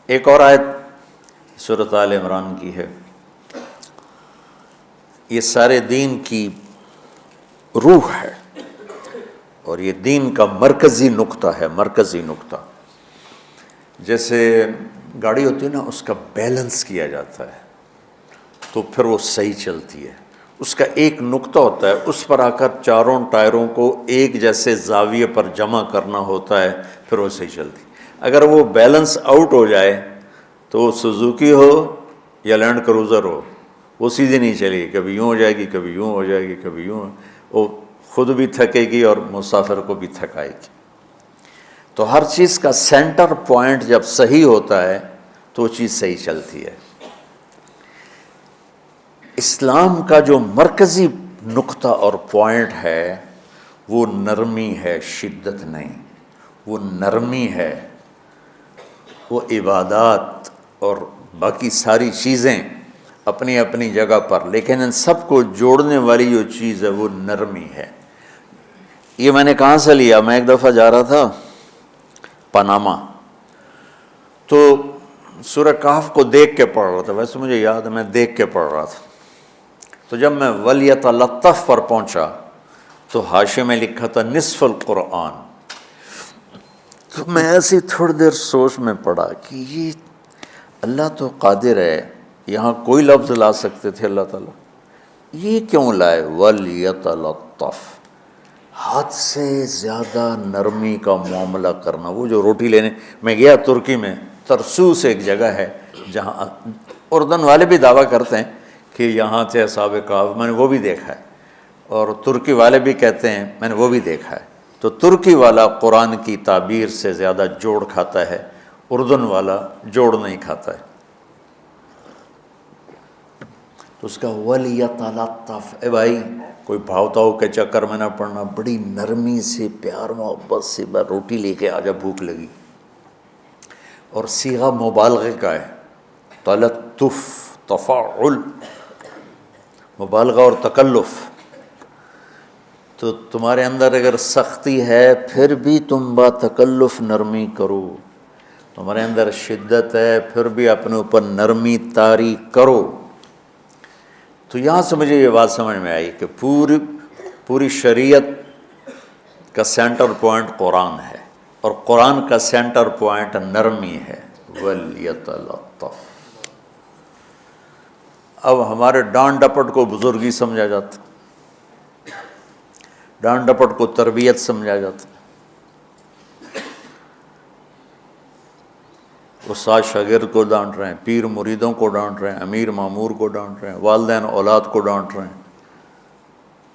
ایک اور آیت سورۃ آل عمران کی ہے، یہ سارے دین کی روح ہے اور یہ دین کا مرکزی نقطہ ہے، مرکزی نقطہ۔ جیسے گاڑی ہوتی ہے نا، اس کا بیلنس کیا جاتا ہے تو پھر وہ صحیح چلتی ہے۔ اس کا ایک نقطہ ہوتا ہے، اس پر آ کر چاروں ٹائروں کو ایک جیسے زاویے پر جمع کرنا ہوتا ہے، پھر وہ صحیح چلتی ہے۔ اگر وہ بیلنس آؤٹ ہو جائے تو وہ سوزوکی ہو یا لینڈ کروزر ہو، وہ سیدھی نہیں چلے گی، کبھی یوں ہو جائے گی، کبھی یوں ہو جائے گی، کبھی یوں، وہ خود بھی تھکے گی اور مسافر کو بھی تھکائے گی۔ تو ہر چیز کا سینٹر پوائنٹ جب صحیح ہوتا ہے تو وہ چیز صحیح چلتی ہے۔ اسلام کا جو مرکزی نقطہ اور پوائنٹ ہے وہ نرمی ہے، شدت نہیں، وہ نرمی ہے۔ وہ عبادات اور باقی ساری چیزیں اپنی اپنی جگہ پر، لیکن ان سب کو جوڑنے والی جو چیز ہے وہ نرمی ہے۔ یہ میں نے کہاں سے لیا؟ میں ایک دفعہ جا رہا تھا پاناما، تو سورہ کہف کو دیکھ کے پڑھ رہا تھا، ویسے مجھے یاد ہے میں دیکھ کے پڑھ رہا تھا۔ تو جب میں وَلْيَتَلَطَّفْ پر پہنچا تو حاشیے میں لکھا تھا نصف القرآن۔ تو میں ایسی تھوڑی دیر سوچ میں پڑا کہ یہ اللہ تو قادر ہے، یہاں کوئی لفظ لا سکتے تھے اللہ تعالیٰ، یہ کیوں لائے وَلْيَتَلَطَّفْ؟ حد سے زیادہ نرمی کا معاملہ کرنا۔ وہ جو روٹی لینے میں گیا ترکی میں، ترسوس ایک جگہ ہے جہاں اردن والے بھی دعویٰ کرتے ہیں کہ یہاں تھے اصحاب کہف، میں نے وہ بھی دیکھا ہے، اور ترکی والے بھی کہتے ہیں میں نے وہ بھی دیکھا ہے۔ تو ترکی والا قرآن کی تعبیر سے زیادہ جوڑ کھاتا ہے، اردن والا جوڑ نہیں کھاتا ہے۔ تو اس کا وَلْيَتَلَطَّفْ، اے بھائی کوئی بھاؤ تاؤ کے چکر میں نہ پڑنا، بڑی نرمی سے پیار محبت سے روٹی لے کے آجا، بھوک لگی۔ اور صیغہ مبالغے کا ہے، تلطف، تفاعل، مبالغہ اور تکلف۔ تو تمہارے اندر اگر سختی ہے پھر بھی تم با تکلف نرمی کرو، تمہارے اندر شدت ہے پھر بھی اپنے اوپر نرمی طاری کرو۔ تو یہاں سے مجھے یہ بات سمجھ میں آئی کہ پوری شریعت کا سینٹر پوائنٹ قرآن ہے، اور قرآن کا سینٹر پوائنٹ نرمی ہے، وَلْيَتَلَطَّفْ۔ اب ہمارے ڈانٹ ڈپٹ کو بزرگی سمجھا جاتا، ڈانٹ ڈپٹ کو تربیت سمجھا جاتا، استاد شاگرد کو ڈانٹ رہے ہیں، پیر مریدوں کو ڈانٹ رہے ہیں، امیر مامور کو ڈانٹ رہے ہیں، والدین اولاد کو ڈانٹ رہے ہیں،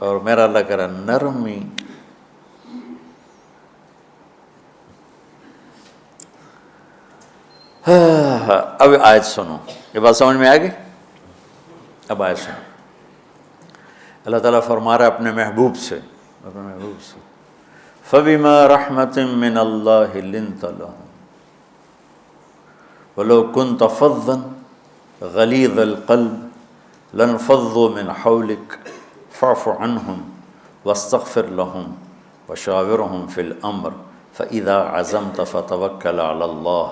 اور میرا اللہ کہہ رہا ہے نرمی۔ اب آیت سنو، یہ بات سمجھ میں آ گئی؟ اب آیت سنو، اللہ تعالیٰ فرما رہا ہے اپنے محبوب سے، فَبِمَا رَحْمَةٍ مِّنَ اللَّهِ لِنْتَ لَهُمْ وَلَوْ كُنْتَ فَظًّا غَلِيظَ الْقَلْبِ لَانفَضُّوا مِنْ حَوْلِكَ فَاعْفُ عَنْهُمْ وَاسْتَغْفِرْ لَهُمْ وَشَاوِرْهُمْ فِي الْأَمْرِ فَإِذَا عَزَمْتَ فَتَوَكَّلْ عَلَى اللَّهِ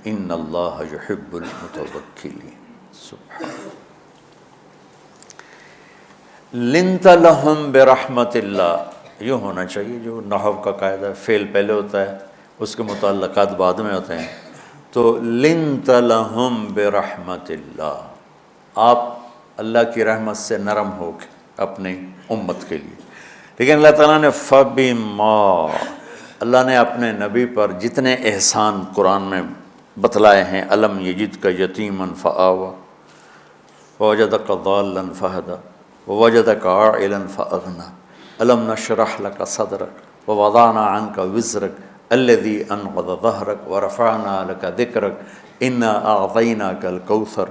إِنَّ اللَّهَ يُحِبُّ الْمُتَوَكِّلِينَ۔ سبحان لِنْتَ لَهُمْ بِرَحْمَةِ اللَّهِ، یوں ہونا چاہیے، جو نحو کا قاعدہ فعل پہلے ہوتا ہے اس کے متعلقات بعد میں ہوتے ہیں۔ تو لِنْتَ لَهُمْ بِرَحْمَةِ اللَّهِ، آپ اللہ کی رحمت سے نرم ہو کے اپنی امت کے لیے۔ لیکن اللہ تعالیٰ نے فَبِمَا، اللہ نے اپنے نبی پر جتنے احسان قرآن میں بتلائے ہیں، أَلَمْ يَجِدْكَ يَتِيمًا فَآوَىٰ وَوَجَدَكَ ضَالًّا فَهَدَىٰ وَوَجَدَكَ عَائِلًا فَأَغْنَىٰ أَلَمْ نَشْرَحْ لَكَ صَدْرَكَ وَوَضَعْنَا عَنْكَ وِزْرَكَ الَّذِي أَنقَضَ ظَهْرَكَ وَرَفَعْنَا لَكَ ذِكْرَكَ إِنَّا أَعْطَيْنَاكَ الْكَوْثَرَ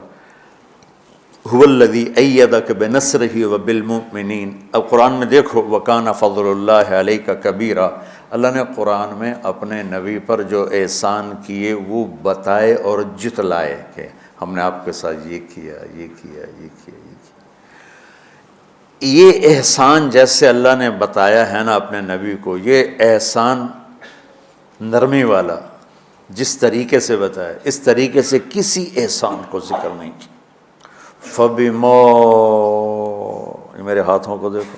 هُوَ الَّذِي أَيَّدَكَ بِنَصْرِهِ وَبِالْمُؤْمِنِينَ۔ اب قرآن میں دیکھو وَكَانَ فَضْلُ اللَّهِ عَلَيْكَ كَبِيرًا، اللہ نے قرآن میں اپنے نبی پر جو احسان کیے وہ بتائے اور جتلائے کہ ہم نے آپ کے ساتھ یہ کیا، یہ کیا، یہ کیا، یہ کیا۔ یہ احسان جیسے اللہ نے بتایا ہے نا اپنے نبی کو، یہ احسان نرمی والا، جس طریقے سے بتایا اس طریقے سے کسی احسان کو ذکر نہیں کیا۔ فَبِمَا، یہ میرے ہاتھوں کو دیکھو،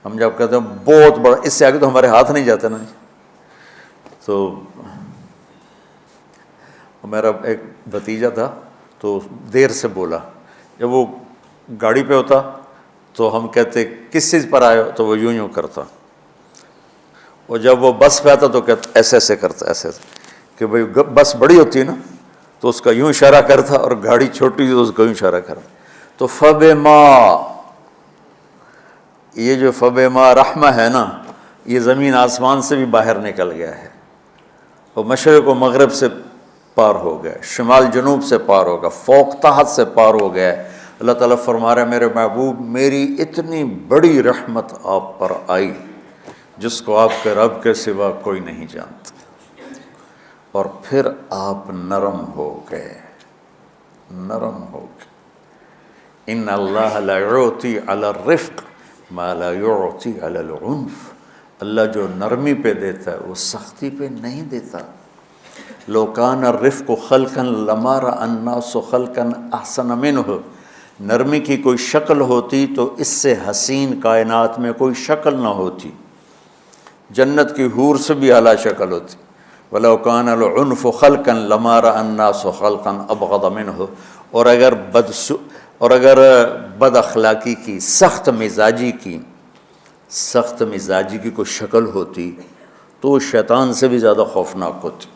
ہم جب کہتے ہیں بہت بڑا، اس سے آگے تو ہمارے ہاتھ نہیں جاتے نا۔ تو میرا ایک بھتیجا تھا تو دیر سے بولا، جب وہ گاڑی پہ ہوتا تو ہم کہتے کس چیز پر آئے ہو، تو وہ یوں کرتا، اور جب وہ بس پہ آتا تو کہتا ایسے ایسے کرتا، ایسے ایسے، کہ بھئی بس بڑی ہوتی ہے نا تو اس کا یوں اشارہ کرتا، اور گاڑی چھوٹی تھی تو اس کا یوں اشارہ کرتا۔ تو فَبِمَا، یہ جو فَبِمَا رحمہ ہے نا، یہ زمین آسمان سے بھی باہر نکل گیا ہے، اور مشرق و مغرب سے پار ہو گیا، شمال جنوب سے پار ہو گیا، فوق تحت سے پار ہو گیا۔ اللہ تعالیٰ فرما رہا ہے میرے محبوب میری اتنی بڑی رحمت آپ پر آئی جس کو آپ کے رب کے سوا کوئی نہیں جانتا، اور پھر آپ نرم ہو گئے، نرم ہو گئے۔ ان اللہ لا یعطی علی الرفق ما لا یعطی علی العنف، اللہ جو نرمی پہ دیتا ہے وہ سختی پہ نہیں دیتا۔ لو کان الرفق خلقا لما رأى الناس خلقا احسن منہ، نرمی کی کوئی شکل ہوتی تو اس سے حسین کائنات میں کوئی شکل نہ ہوتی، جنت کی حور سے بھی اعلیٰ شکل ہوتی۔ وَلَوْ كَانَ الْعُنْفُ خَلْقًا لَمَا رَأَى النَّاسُ خَلْقًا أَبْغَضَ مِنْهُ، اور اگر بد اخلاقی کی، سخت مزاجی کی کوئی شکل ہوتی تو وہ شیطان سے بھی زیادہ خوفناک ہوتی۔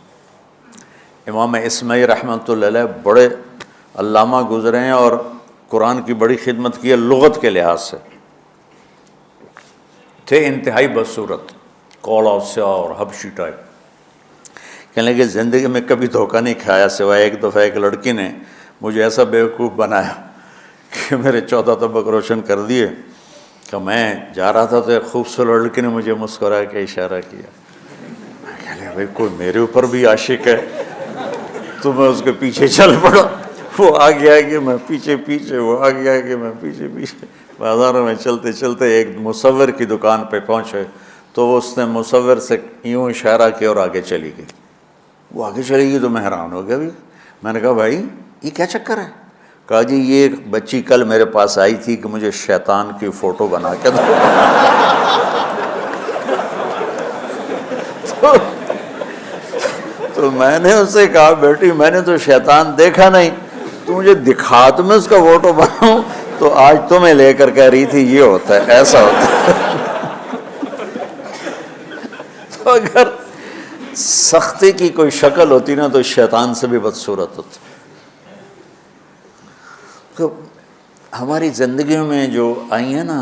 امام اسماعیل رحمۃ اللہ علیہ بڑے علامہ گزرے ہیں اور قرآن کی بڑی خدمت کی ہے لغت کے لحاظ سے، تھے انتہائی بدصورت، کوڑا سیاہ اور حبشی ٹائپ۔ کہنے لگے زندگی میں کبھی دھوکہ نہیں کھایا سوائے ایک دفعہ ایک لڑکی نے مجھے ایسا بیوقوف بنایا کہ میرے 14 طبق روشن کر دیے، کہ میں جا رہا تھا تو ایک خوبصورت لڑکی نے مجھے مسکرا کے اشارہ کیا، میں کہہ لیا بھائی کوئی میرے اوپر بھی عاشق ہے، تو میں اس کے پیچھے چل پڑا، وہ آگے آگے میں پیچھے پیچھے، وہ آگے آگے میں پیچھے پیچھے، بازاروں میں چلتے چلتے ایک مصور کی دکان پہ پہنچے تو اس نے مصور سے یوں اشارہ کیا اور آگے چلی گئی۔ وہ آگے چلی گئی تو میں حیران ہو گیا بھی، میں نے کہا بھائی یہ کیا چکر ہے؟ کہا جی یہ ایک بچی کل میرے پاس آئی تھی کہ مجھے شیطان کی فوٹو بنا کے دو۔ تو میں نے اس سے کہا بیٹی میں نے تو شیطان دیکھا نہیں، تو مجھے دکھا تو میں اس کا فوٹو بناؤں، تو آج تمہیں لے کر کہہ رہی تھی یہ ہوتا ہے، ایسا ہوتا ہے۔ تو اگر سختی کی کوئی شکل ہوتی نا تو شیطان سے بھی بدصورت ہوتی۔ تو ہماری زندگیوں میں جو آئی ہیں نا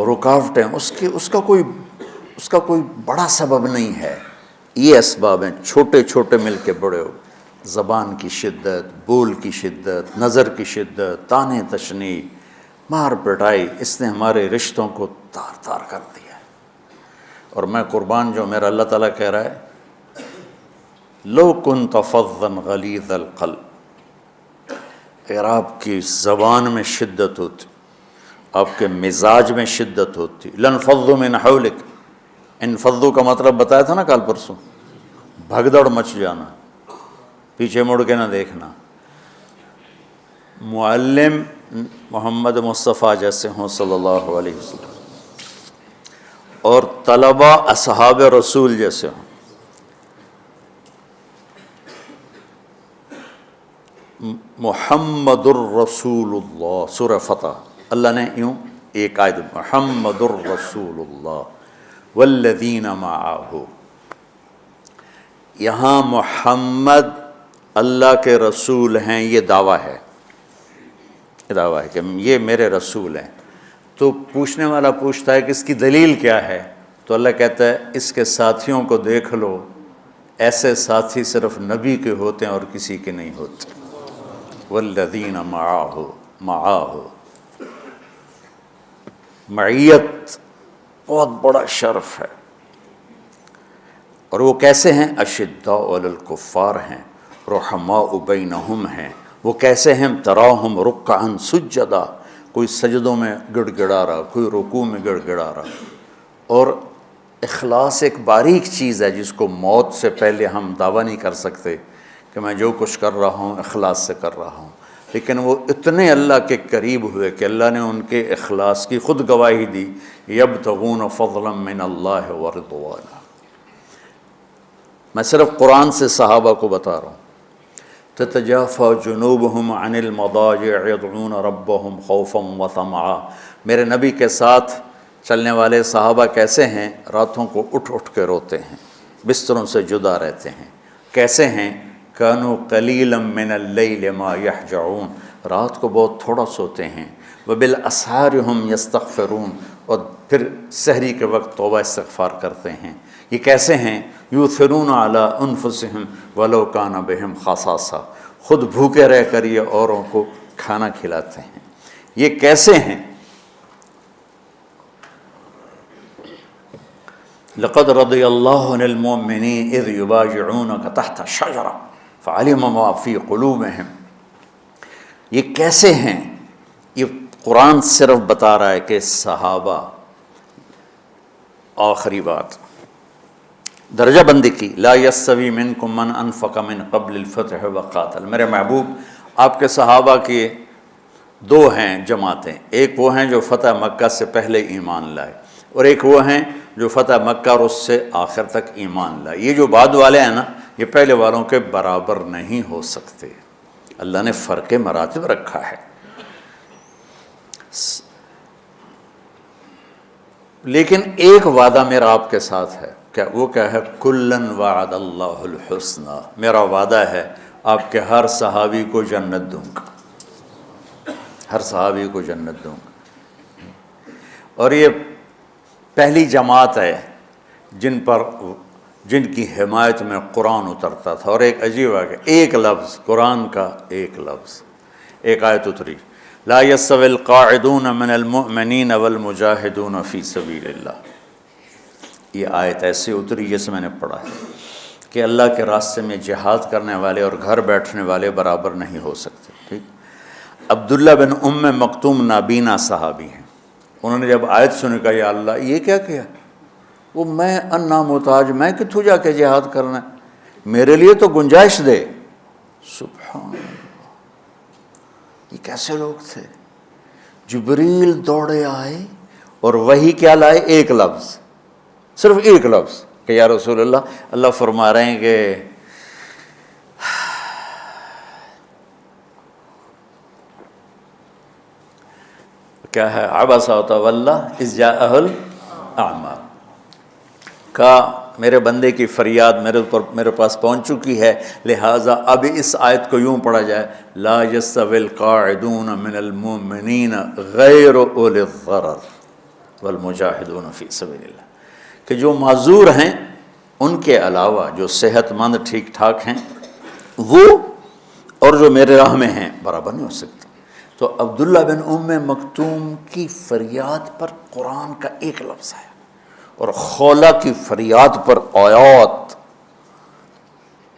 رکاوٹیں، اس کا کوئی بڑا سبب نہیں ہے، یہ اسباب ہیں چھوٹے چھوٹے مل کے بڑے ہو، زبان کی شدت، بول کی شدت، نظر کی شدت، طعنے تشنیع، مار پٹائی، اس نے ہمارے رشتوں کو تار تار کر دیا ہے۔ اور میں قربان جو میرا اللہ تعالیٰ کہہ رہا ہے لو کنت فظا غلیظ القلب، اگر آپ کی زبان میں شدت ہوتی، آپ کے مزاج میں شدت ہوتی، لانفضوا من حولک، انفضوا کا مطلب بتایا تھا نا کل پرسوں، بھگدڑ مچ جانا، پیچھے مڑ کے نہ دیکھنا۔ معلم محمد مصطفیٰ جیسے ہوں صلی اللہ علیہ وسلم، اور طلبہ اصحاب رسول جیسے ہوں، محمد الرسول اللہ، سورہ فتح اللہ نے یوں ایک آیت محمد الرسول اللہ والذین معہ، یہاں محمد اللہ کے رسول ہیں، یہ دعویٰ ہے، کہ یہ میرے رسول ہیں۔ تو پوچھنے والا پوچھتا ہے کہ اس کی دلیل کیا ہے، تو اللہ کہتا ہے اس کے ساتھیوں کو دیکھ لو، ایسے ساتھی صرف نبی کے ہوتے ہیں اور کسی کے نہیں ہوتے۔ والذین معاہ، معیت بہت بڑا شرف ہے۔ اور وہ کیسے ہیں؟ اشداء علی الکفار ہیں، رحماء بینہم ہیں۔ وہ کیسے ہیں؟ تراہم رکعا سجدا، کوئی سجدوں میں گڑ گڑا رہا، کوئی رکوع میں گڑ گڑا رہا، اور اخلاص ایک باریک چیز ہے جس کو موت سے پہلے ہم دعویٰ نہیں کر سکتے کہ میں جو کچھ کر رہا ہوں اخلاص سے کر رہا ہوں، لیکن وہ اتنے اللہ کے قریب ہوئے کہ اللہ نے ان کے اخلاص کی خود گواہی دی، یبتغون فضلا من اللہ ورضوانا۔ میں صرف قرآن سے صحابہ کو بتا رہا ہوں، تتجافى جنوبهم عن المضاجع يدعون ربهم خوفا وطمعا۔ میرے نبی کے ساتھ چلنے والے صحابہ کیسے ہیں؟ راتوں کو اٹھ اٹھ کے روتے ہیں، بستروں سے جدا رہتے ہیں۔ کیسے ہیں؟ كانوا قليلا من الليل ما يهجعون، رات کو بہت تھوڑا سوتے ہیں۔ وبالاسحار هم يستغفرون، اور پھر سحری کے وقت توبہ استغفار کرتے ہیں۔ یہ کیسے ہیں؟ یؤثرون علی انفسهم ولو کان بهم خصاصہ، خود بھوکے رہ کر یہ اوروں کو کھانا کھلاتے ہیں۔ یہ کیسے ہیں؟ لقد رضی اللہ عن المؤمنین اذ یبایعونک تحت الشجرہ فعلم ما فی قلوبہم۔ یہ کیسے ہیں؟ یہ قرآن صرف بتا رہا ہے کہ صحابہ، آخری بات درجہ بندی کی، لا یستوی منکم من انفق من قبل الفتح وقاتل۔ میرے محبوب، آپ کے صحابہ کے دو ہیں جماعتیں، ایک وہ ہیں جو فتح مکہ سے پہلے ایمان لائے، اور ایک وہ ہیں جو فتح مکہ اور اس سے آخر تک ایمان لائے۔ یہ جو بعد والے ہیں نا، یہ پہلے والوں کے برابر نہیں ہو سکتے، اللہ نے فرق مراتب رکھا ہے۔ لیکن ایک وعدہ میرا آپ کے ساتھ ہے، وہ کیا ہے؟ کلن وعد اللہ الحسنہ، میرا وعدہ ہے آپ کے ہر صحابی کو جنت دوں گا، ہر صحابی کو جنت دوں گا۔ اور یہ پہلی جماعت ہے جن کی حمایت میں قرآن اترتا تھا۔ اور ایک عجیب ہے کہ ایک لفظ قرآن کا، ایک لفظ، ایک آیت اتری، لا یستوی القاعدون من المؤمنین والمجاہدون فی سبیل اللہ۔ یہ آیت ایسے اتری جیسے میں نے پڑھا ہے کہ اللہ کے راستے میں جہاد کرنے والے اور گھر بیٹھنے والے برابر نہیں ہو سکتے۔ ٹھیک، عبداللہ بن ام مکتوم نابینا صحابی ہیں، انہوں نے جب آیت سنی کہا یا اللہ یہ کیا کیا؟ وہ میں انا محتاج، میں کتھوں جا کے جہاد کرنا ہے، میرے لیے تو گنجائش دے۔ سبحان اللہ، یہ کیسے لوگ تھے؟ جبریل دوڑے آئے اور وہی کیا لائے؟ ایک لفظ، صرف ایک لفظ کہ یا رسول اللہ، اللہ فرما رہے ہیں کہ کیا ہے؟ عبس وتولی اذ جاءہ الاعمی، کہا میرے بندے کی فریاد میرے پاس پہنچ چکی ہے، لہٰذا اب اس آیت کو یوں پڑھا جائے، لا یستوی القاعدون من المؤمنین غیر اولی الضرر والمجاہدون فی سبیل اللہ، کہ جو معذور ہیں ان کے علاوہ جو صحت مند ٹھیک ٹھاک ہیں وہ اور جو میرے راہ میں ہیں برابر نہیں ہو سکتے۔ تو عبداللہ بن ام مکتوم کی فریاد پر قرآن کا ایک لفظ ہے، اور خولہ کی فریاد پر آیات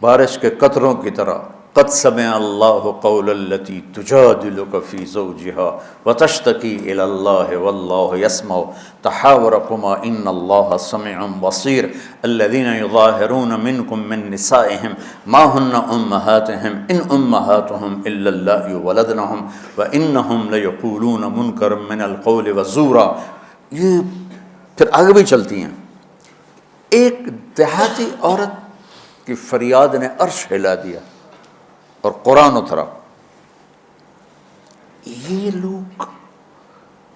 بارش کے قطروں کی طرح، قد سمع اللہ قول التی تجادلک فی زوجها وتشتکی الی اللہ واللہ یسمع تحاورکما ان اللہ سمیع بصیر الذین یظاہرون منکم من نسائہم ما ہن امہاتہم ان امہاتہم الا اللائي ولدنہم وانہم لیقولون منکرا من القول وزورا۔ یہ پھر آگے بھی چلتی ہیں۔ ایک دیہاتی عورت کی فریاد نے عرش ہلا دیا اور قرآن اترا۔ یہ لوگ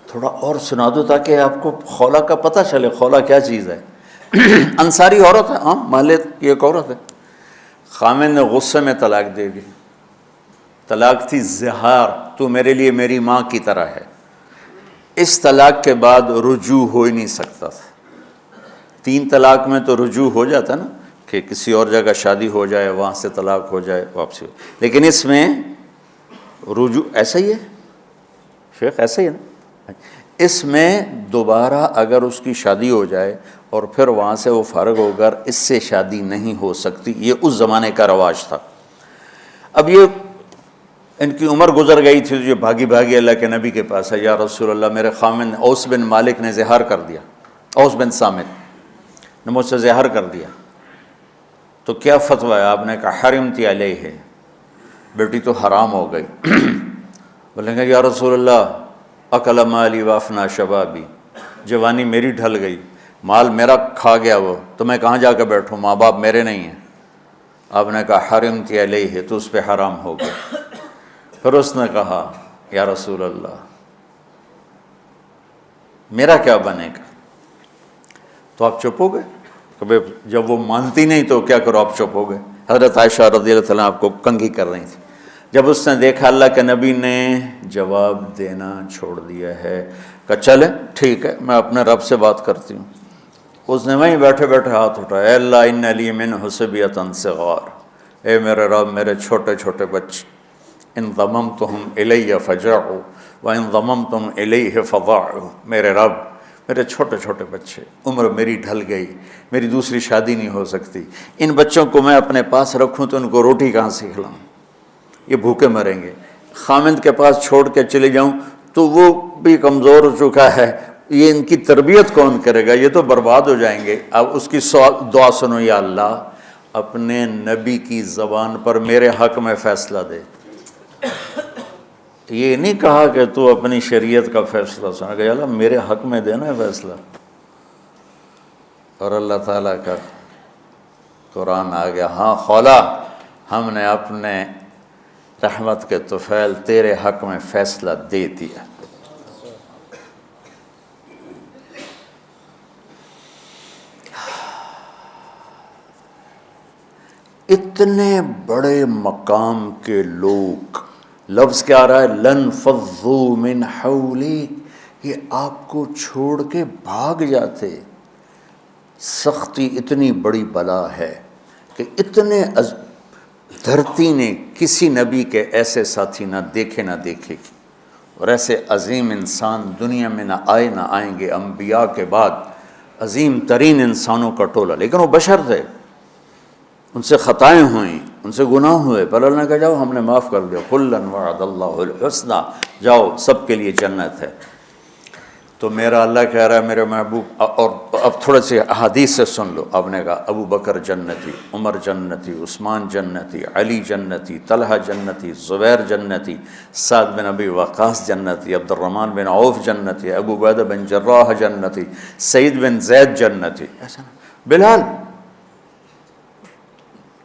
تھوڑا اور سنا دو تاکہ آپ کو خولہ کا پتہ چلے، خولہ کیا چیز ہے۔ انصاری عورت ہے، ہاں محلے کی ایک عورت ہے، خامن نے غصے میں طلاق دے دی، طلاق تھی زہار، تو میرے لیے میری ماں کی طرح ہے۔ اس طلاق کے بعد رجوع ہو ہی نہیں سکتا تھا۔ 3 طلاق میں تو رجوع ہو جاتا نا، کہ کسی اور جگہ شادی ہو جائے، وہاں سے طلاق ہو جائے، واپسی ہو، لیکن اس میں رجوع ایسا ہی ہے شیخ، ایسا ہی ہے نا، اس میں دوبارہ اگر اس کی شادی ہو جائے اور پھر وہاں سے وہ فارغ ہو کر اس سے شادی نہیں ہو سکتی، یہ اس زمانے کا رواج تھا۔ اب یہ ان کی عمر گزر گئی تھی، جو بھاگی بھاگی اللہ کے نبی کے پاس ہے، یا رسول اللہ میرے خامن اوس بن مالک نے زہار کر دیا، اوس بن صامت نے مجھ سے زہر کر دیا، تو کیا فتویٰ ہے؟ آپ نے کہا حرمتی علیہ ہے، بیٹی تو حرام ہو گئی۔ بولیں گے یا رسول اللہ اکل مالی وافنا شبابی، جوانی میری ڈھل گئی، مال میرا کھا گیا وہ، تو میں کہاں جا کے بیٹھوں، ماں باپ میرے نہیں ہیں۔ آپ نے کہا حرمتی علیہ ہے، تو اس پہ حرام ہو گیا۔ پھر اس نے کہا یا رسول اللہ میرا کیا بنے گا؟ تو آپ چپ ہو گئے کہ جب وہ مانتی نہیں تو کیا کرو، آپ چپ ہو گئے۔ حضرت عائشہ رضی اللہ تعالیٰ آپ کو کنگھی کر رہی تھی۔ جب اس نے دیکھا اللہ کے نبی نے جواب دینا چھوڑ دیا ہے، کہ چلے ٹھیک ہے میں اپنے رب سے بات کرتی ہوں، اس نے وہیں بیٹھے بیٹھے ہاتھ اٹھایا، اے اللہ ان لی منہ صبیۃ صغار، اے میرے رب میرے چھوٹے چھوٹے بچے، ان ضممتہم الی فجعوا وان ضممتم الیہ فضاعوا، میرے رب میرے چھوٹے چھوٹے بچے، عمر میری ڈھل گئی، میری دوسری شادی نہیں ہو سکتی، ان بچوں کو میں اپنے پاس رکھوں تو ان کو روٹی کہاں سے کھلاؤں، یہ بھوکے مریں گے، خامند کے پاس چھوڑ کے چلے جاؤں تو وہ بھی کمزور ہو چکا ہے، یہ ان کی تربیت کون کرے گا، یہ تو برباد ہو جائیں گے۔ اب اس کی دعا سنو، یا اللہ اپنے نبی کی زبان پر میرے حق میں فیصلہ دے۔ یہ نہیں کہا کہ تو اپنی شریعت کا فیصلہ سنا، کہ اللہ میرے حق میں دینا ہے فیصلہ۔ اور اللہ تعالیٰ کا قرآن آ گیا، ہاں خولا ہم نے اپنے رحمت کے طفیل تیرے حق میں فیصلہ دے دیا۔ اتنے بڑے مقام کے لوگ، لفظ کیا آ رہا ہے، لن فضوا من حولی، یہ آپ کو چھوڑ کے بھاگ جاتے۔ سختی اتنی بڑی بلا ہے کہ اتنے دھرتی نے کسی نبی کے ایسے ساتھی نہ دیکھے نہ دیکھے گی، اور ایسے عظیم انسان دنیا میں نہ آئے نہ آئیں گے۔ انبیاء کے بعد عظیم ترین انسانوں کا ٹولہ، لیکن وہ بشر تھے، ان سے خطائیں ہوئیں، ان سے گناہ ہوئے، پر اللہ نے کہا جاؤ ہم نے معاف کر دیا، کلا وعد اللہ الحسنی، جاؤ سب کے لیے جنت ہے۔ تو میرا اللہ کہہ رہا ہے میرے محبوب، اور اب تھوڑے سے احادیث سے سن لو۔ آپ نے کہا ابو بکر جنتی، عمر جنتی، عثمان جنتی، علی جنتی، طلحہ جنتی، زبیر جنتی، سعد بن ابی وقاص جنتی، عبد الرحمن بن عوف جنتی، ابو عبیدہ بن جراح جنتی، سعید بن زید جنتی، ایسا نا بلال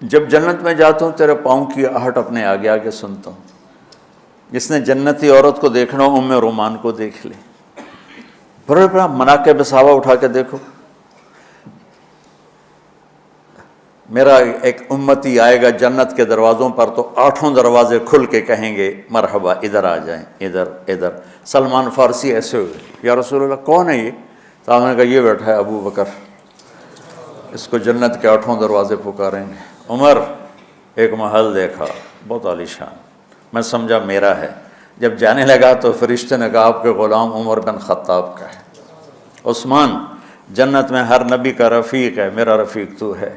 جب جنت میں جاتا ہوں تیرے پاؤں کی آہٹ اپنے آگے آگے سنتا ہوں۔ جس نے جنتی عورت کو دیکھنا ہو ام رومان کو دیکھ لے، بڑے بڑا مناقب صحابہ اٹھا کے دیکھو۔ میرا ایک امتی آئے گا جنت کے دروازوں پر تو 8 دروازے کھل کے کہیں گے مرحبا ادھر آ جائیں، ادھر ادھر۔ سلمان فارسی ایسے ہوئے، یا رسول اللہ کون ہے یہ؟ تو آپ نے کہا یہ بیٹھا ہے ابو بکر، اس کو جنت کے 8 دروازے پکاریں گے۔ عمر ایک محل دیکھا بہت عالیشان، میں سمجھا میرا ہے، جب جانے لگا تو فرشتے نے کہا آپ کے غلام عمر بن خطاب کا ہے۔ عثمان جنت میں ہر نبی کا رفیق ہے، میرا رفیق تو ہے۔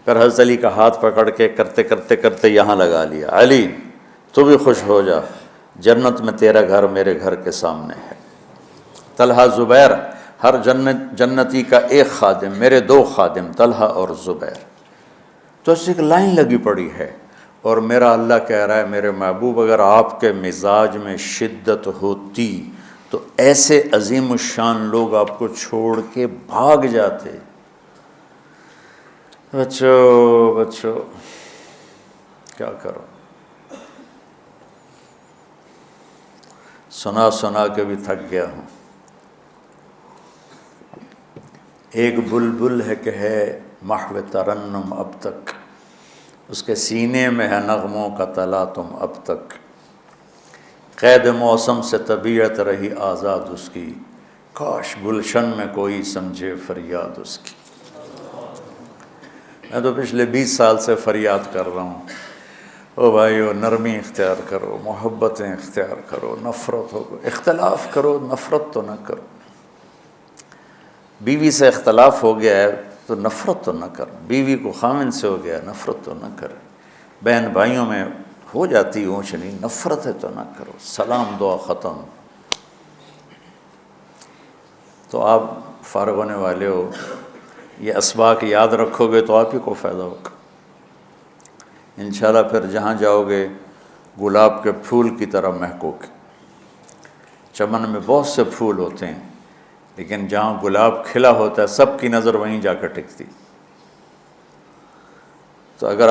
پھر حضرت علی کا ہاتھ پکڑ کے کرتے کرتے کرتے یہاں لگا لیا، علی تو بھی خوش ہو جا، جنت میں تیرا گھر میرے گھر کے سامنے ہے۔ طلحہ زبیر، ہر جنتی کا ایک خادم، میرے 2 خادم طلحہ اور زبیر۔ تو اس ایک لائن لگی پڑی ہے، اور میرا اللہ کہہ رہا ہے میرے محبوب اگر آپ کے مزاج میں شدت ہوتی تو ایسے عظیم الشان لوگ آپ کو چھوڑ کے بھاگ جاتے۔ بچو کیا کرو، سنا سنا کے بھی تھک گیا ہوں۔ ایک بلبل ہے کہ ہے محو ترنم اب تک، اس کے سینے میں ہے نغموں کا تلاطم اب تک، قید موسم سے طبیعت رہی آزاد اس کی، کاش گلشن میں کوئی سمجھے فریاد اس کی۔ میں تو پچھلے 20 سال سے فریاد کر رہا ہوں، او بھائیو نرمی اختیار کرو، محبتیں اختیار کرو، نفرت ہو، اختلاف کرو، نفرت تو نہ کرو۔ بیوی سے اختلاف ہو گیا ہے تو نفرت تو نہ کر، بیوی کو خامن سے ہو گیا نفرت تو نہ کر، بہن بھائیوں میں ہو جاتی اونچ نہیں، نفرت ہے تو نہ کرو، سلام دعا ختم۔ تو آپ فارغ ہونے والے ہو، یہ اسباق یاد رکھو گے تو آپ ہی کو فائدہ ہوگا انشاءاللہ۔ پھر جہاں جاؤ گے گلاب کے پھول کی طرح مہکو گے۔ چمن میں بہت سے پھول ہوتے ہیں، لیکن جہاں گلاب کھلا ہوتا ہے سب کی نظر وہیں جا کر ٹکتی۔ تو اگر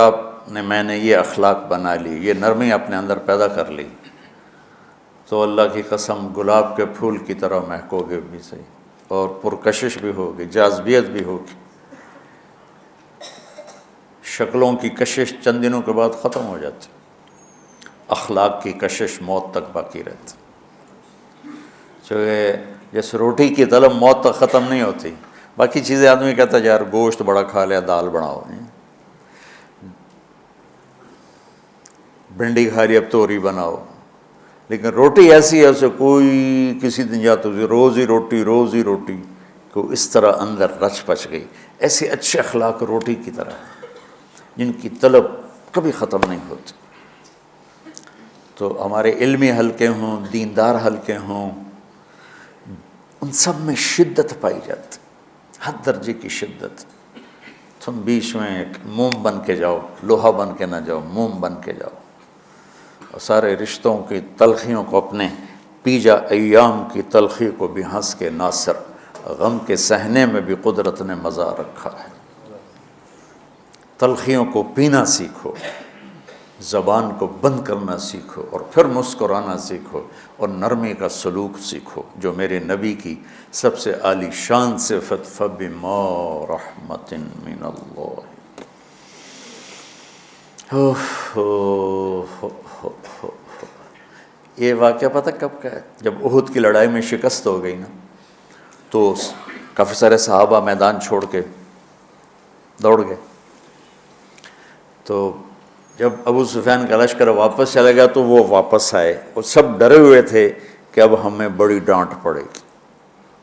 میں نے یہ اخلاق بنا لی، یہ نرمی اپنے اندر پیدا کر لی، تو اللہ کی قسم گلاب کے پھول کی طرح مہکو گے بھی صحیح، اور پرکشش بھی ہوگی، جاذبیت بھی ہوگی۔ شکلوں کی کشش چند دنوں کے بعد ختم ہو جاتی، اخلاق کی کشش موت تک باقی رہتی۔ جیسے روٹی کی طلب موت تک ختم نہیں ہوتی، باقی چیزیں آدمی کہتا ہے یار گوشت بڑا کھا لیا، دال بناؤ، بھنڈی کھا لی اب توری بناؤ، لیکن روٹی ایسی ہے اسے کوئی کسی دن جاتا روز ہی روٹی کو اس طرح اندر رچ پچ گئی۔ ایسے اچھے اخلاق روٹی کی طرح جن کی طلب کبھی ختم نہیں ہوتی۔ تو ہمارے علمی حلقے ہوں، دیندار حلقے ہوں، ان سب میں شدت پائی جاتی، ہر درجے کی شدت۔ تم بیچ میں ایک موم بن کے جاؤ، لوہا بن کے نہ جاؤ، موم بن کے جاؤ، اور سارے رشتوں کی تلخیوں کو اپنے پی جا، ایام کی تلخی کو بھی ہنس کے ناصر، غم کے سہنے میں بھی قدرت نے مزہ رکھا ہے۔ تلخیوں کو پینا سیکھو، زبان کو بند کرنا سیکھو، اور پھر مسکرانا سیکھو، اور نرمی کا سلوک سیکھو، جو میرے نبی کی سب سے عالی شان صفت فَبِمَا رَحْمَةٍ مِّنَ اللَّهِ۔ یہ واقعہ پتہ کب کا ہے؟ جب احد کی لڑائی میں شکست ہو گئی نا، تو کافی سارے صحابہ میدان چھوڑ کے دوڑ گئے۔ تو جب ابو سفیان کا لشکر واپس چلا گیا تو وہ واپس آئے، اور سب ڈرے ہوئے تھے کہ اب ہمیں بڑی ڈانٹ پڑے گی،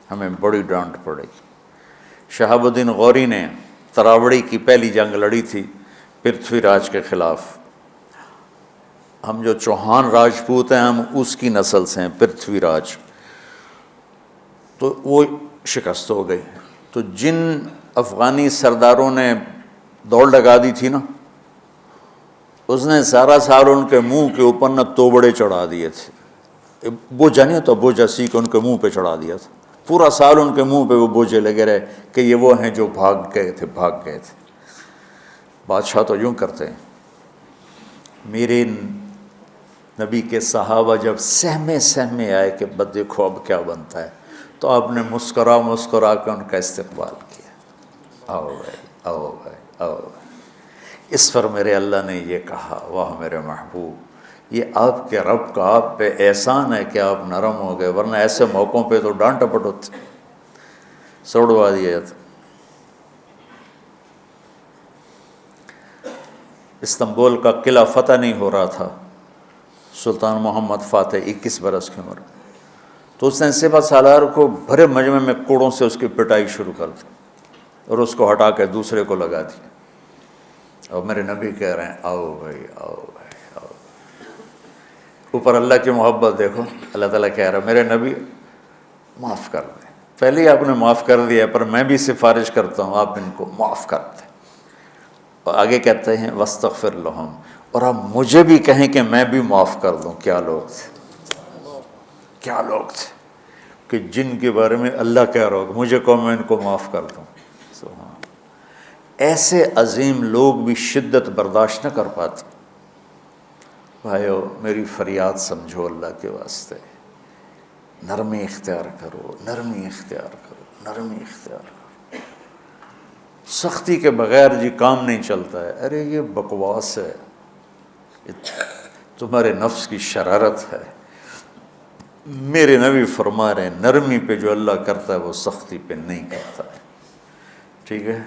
ہمیں بڑی ڈانٹ پڑے گی۔ شہاب الدین غوری نے تراوڑی کی پہلی جنگ لڑی تھی پرتھوی راج کے خلاف۔ ہم جو چوہان راجپوت ہیں ہم اس کی نسل سے ہیں، پرتھوی راج، تو وہ شکست ہو گئی۔ تو جن افغانی سرداروں نے دوڑ لگا دی تھی نا، اس نے سارا سال ان کے منہ کے اوپر نہ توبڑے چڑھا دیے تھے، بوجھا نہیں ہوتا، بوجھا سیکھ ان کے منہ پہ چڑھا دیا تھا، پورا سال ان کے منہ پہ وہ بوجھے لگے رہے کہ یہ وہ ہیں جو بھاگ گئے تھے۔ بادشاہ تو یوں کرتے ہیں۔ میرے نبی کے صحابہ جب سہمے آئے کہ بس دیکھو اب کیا بنتا ہے، تو آپ نے مسکرا کے ان کا استقبال کیا، آؤ بھائی آؤ بھائی آؤ بھائی۔ اس پر میرے اللہ نے یہ کہا، واہ میرے محبوب، یہ آپ کے رب کا آپ پہ احسان ہے کہ آپ نرم ہو گئے، ورنہ ایسے موقعوں پہ تو ڈانٹ ٹپٹ ہوتی، سوڑوا دیا جاتا۔ استنبول کا قلعہ فتح نہیں ہو رہا تھا، سلطان محمد فاتح 21 برس کی عمر، تو اس نے سپہ سالار کو بھرے مجمع میں کوڑوں سے اس کی پٹائی شروع کر دی، اور اس کو ہٹا کے دوسرے کو لگا دیا۔ اور میرے نبی کہہ رہے ہیں آؤ بھائی آؤ بھائی آؤ۔ اوپر اللہ کی محبت دیکھو، اللہ تعالیٰ کہہ رہا ہے میرے نبی معاف کر دیں، پہلے ہی آپ نے معاف کر دیا، پر میں بھی سفارش کرتا ہوں آپ ان کو معاف کر دیں۔ اور آگے کہتے ہیں وَاسْتَغْفِرْ لَهُمْ، اور آپ مجھے بھی کہیں کہ میں بھی معاف کر دوں۔ کیا لوگ تھے کہ جن کے بارے میں اللہ کہہ رہا ہوگا مجھے کہو میں ان کو معاف کر دوں۔ ایسے عظیم لوگ بھی شدت برداشت نہ کر پاتے۔ بھائیو میری فریاد سمجھو اللہ کے واسطے، نرمی اختیار کرو، نرمی اختیار کرو، نرمی اختیار کرو۔ سختی کے بغیر جی کام نہیں چلتا ہے، ارے یہ بکواس ہے، تمہارے نفس کی شرارت ہے۔ میرے نبی فرما رہے ہیں نرمی پہ جو اللہ کرتا ہے وہ سختی پہ نہیں کرتا ہے۔ ٹھیک ہے،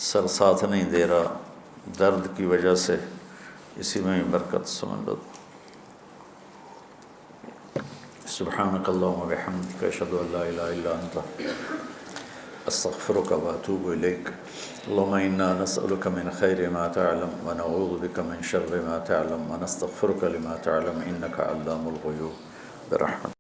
سر ساتھ نہیں دے رہا درد کی وجہ سے، اسی میں برکت سمجھ لو۔ سبحانک اللہم و بحمدک، اشہد ان لا الہ الا انت، استغفرک و اتوب الیک۔ اللہم انا نسألک من خیر ما تعلم ونعوذ بک من شر ما تعلم ونستغفرک لما تعلم انک علام الغیوب برحمتک۔